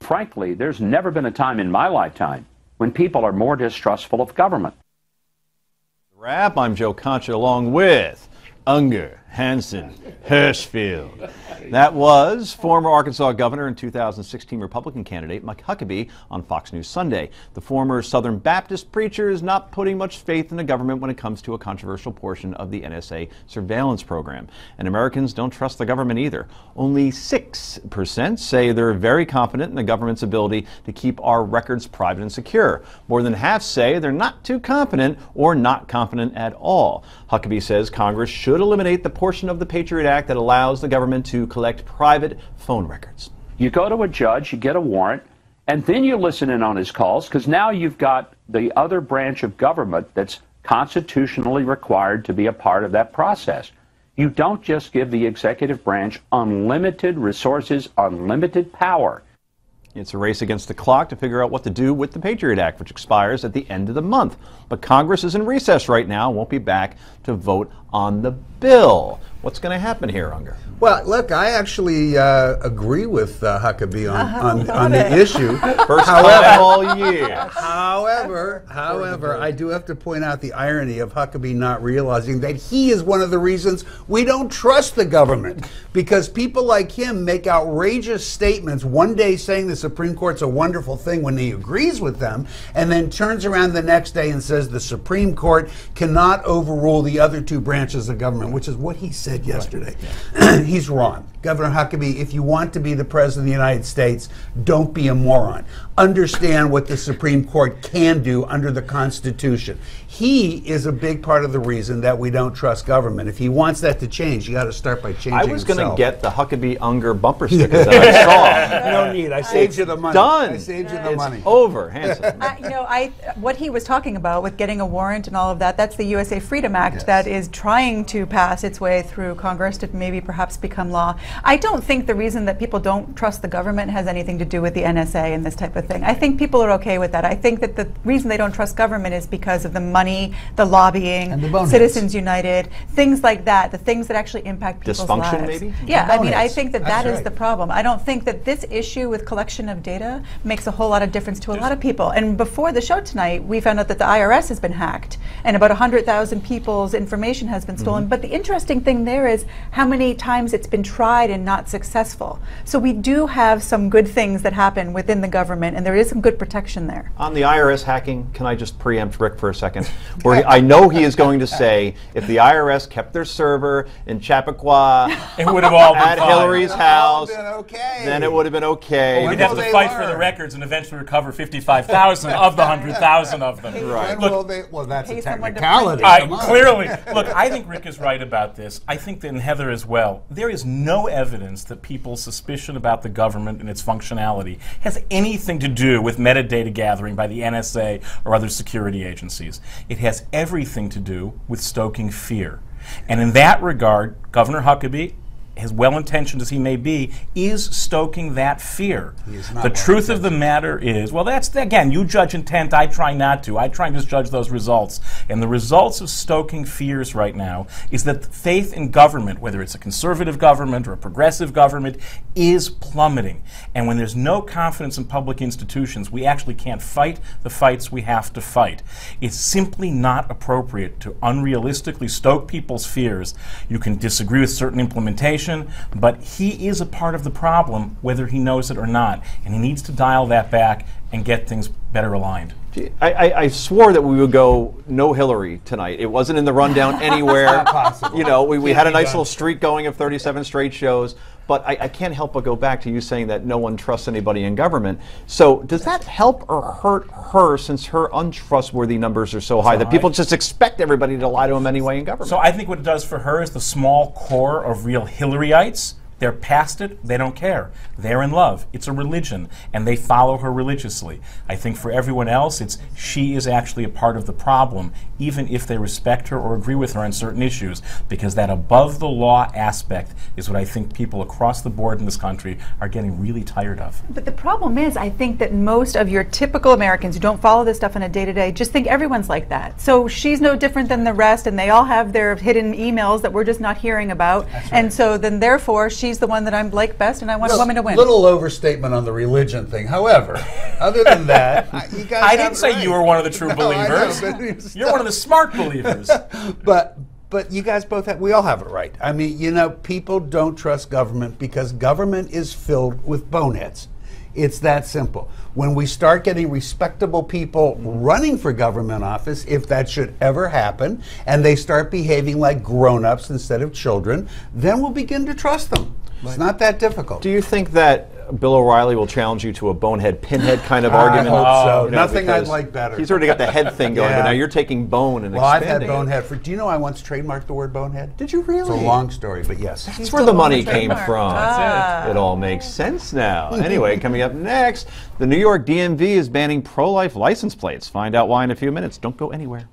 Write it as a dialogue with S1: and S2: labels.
S1: Frankly, there's never been a time in my lifetime when people are more distrustful of government.
S2: Wrap. I'm Joe Concha along with Unger, Hansen, Hirschfield. That was former Arkansas governor and 2016 Republican candidate Mike Huckabee on Fox News Sunday. The former Southern Baptist preacher is not putting much faith in the government when it comes to a controversial portion of the NSA surveillance program. And Americans don't trust the government either. Only 6% say they're very confident in the government's ability to keep our records private and secure. More than half say they're not too confident or not confident at all. Huckabee says Congress should eliminate the portion of the Patriot Act that allows the government to collect private phone records.
S1: You go to a judge, you get a warrant, and then you listen in on his calls, because now you've got the other branch of government that's constitutionally required to be a part of that process. You don't just give the executive branch unlimited resources, unlimited power.
S2: It's a race against the clock to figure out what to do with the Patriot Act, which expires at the end of the month. But Congress is in recess right now and won't be back to vote on the bill. What's going to happen here, Unger?
S3: Well, look, I actually agree with Huckabee on the issue.
S2: First time all year.
S3: However, I do have to point out the irony of Huckabee not realizing that he is one of the reasons we don't trust the government. Because people like him make outrageous statements, one day saying the Supreme Court's a wonderful thing when he agrees with them, and then turns around the next day and says the Supreme Court cannot overrule the other two branches of government, which is what he said yesterday. Right. He's wrong. Governor Huckabee, if you want to be the President of the United States, don't be a moron. Understand what the Supreme Court can do under the Constitution. He is a big part of the reason that we don't trust government. If he wants that to change, you got to start by changing
S2: I was going to get the Huckabee Unger bumper sticker that I saw.
S3: No need. I saved you the money.
S2: Done.
S3: I saved you the money.
S2: Over. Hanson.
S4: What he was talking about with getting a warrant and all of that, that's the USA Freedom Act that is trying to pass its way through Congress to maybe perhaps become law. I don't think the reason that people don't trust the government has anything to do with the NSA and this type of thing. I think people are okay with that. I think that the reason they don't trust government is because of the money, the lobbying,
S3: and the
S4: Citizens United, things like that, the things that actually impact people's
S2: Dysfunction,
S4: lives.
S2: maybe?
S4: Yeah, I mean, I think that is
S3: right.
S4: the problem. I don't think that this issue with collection of data makes a whole lot of difference to a lot of people. And before the show tonight, we found out that the IRS has been hacked, and about 100,000 people's information has been stolen. But the interesting thing there is how many times it's been tried and not successful. So we do have some good things that happen within the government, and there is some good protection there.
S2: On the IRS hacking, can I just preempt Rick for a second? Where I know he is going to say, if the IRS kept their server in Chappaqua
S5: it would have all been
S2: at
S5: fine.
S2: Hillary's house,
S3: okay.
S2: then it would have been okay.
S5: We'd have to fight for the records and eventually recover 55,000 of the 100,000 of them.
S2: Right.
S3: Well, that's a
S4: Pay someone to
S3: technicality.
S5: Clearly, look, I think Rick is right about this. I think that in Heather as well, there is no evidence that people's suspicion about the government and its functionality has anything to do with metadata gathering by the NSA or other security agencies. It has everything to do with stoking fear. And in that regard, Governor Huckabee, as well-intentioned as he may be, is stoking that fear. The truth of the matter is, well, that's, again, you judge intent, I try not to. I try and just judge those results. And the results of stoking fears right now is that faith in government, whether it's a conservative government or a progressive government, is plummeting. And when there's no confidence in public institutions, we actually can't fight the fights we have to fight. It's simply not appropriate to unrealistically stoke people's fears. You can disagree with certain implementation, but he is a part of the problem, whether he knows it or not, and he needs to dial that back and get things better aligned.
S2: I swore that we would go no Hillary tonight. It wasn't in the rundown anywhere.
S3: Not possible.
S2: You know, we had a nice little streak going of 37 straight shows, but I can't help but go back to you saying that no one trusts anybody in government. So does that help or hurt her, since her untrustworthy numbers are so high that people just expect everybody to lie to them anyway in government?
S5: So I think what it does for her is the small core of real Hillaryites. They're past it. They don't care. They're in love. It's a religion, and they follow her religiously. I think for everyone else, it's she is actually a part of the problem, even if they respect her or agree with her on certain issues, because that above-the-law aspect is what I think people across the board in this country are getting really tired of.
S4: But the problem is, I think that most of your typical Americans who don't follow this stuff on a day-to-day just think everyone's like that. So she's no different than the rest, and they all have their hidden emails that we're just not hearing about. And so then therefore she she's the one that I'm like best, and I want a woman to win.
S3: Little overstatement on the religion thing. However, other than that, you guys.
S5: I didn't say you were one of the true believers.
S3: I know, but
S5: You're one of the smart believers.
S3: But you guys both have, we all have it right. I mean, you know, people don't trust government because government is filled with boneheads. It's that simple. When we start getting respectable people running for government office, if that should ever happen, and they start behaving like grown-ups instead of children, then we'll begin to trust them. It's not that difficult.
S2: Do you think that Bill O'Reilly will challenge you to a bonehead pinhead kind of
S3: I
S2: argument?
S3: hope so.
S2: You know,
S3: Nothing I'd
S2: because
S3: like better.
S2: He's already got the head thing going,
S3: Yeah.
S2: but now you're taking bone and
S3: Well, I've
S2: expanding
S3: had
S2: it.
S3: bonehead for. Do you know I once trademarked the word bonehead?
S2: Did you really?
S3: It's a long story, but yes.
S2: That's where the money came
S4: trademark.
S2: from.
S4: That's
S2: It all makes sense now. Anyway, coming up next, the New York DMV is banning pro-life license plates. Find out why in a few minutes. Don't go anywhere.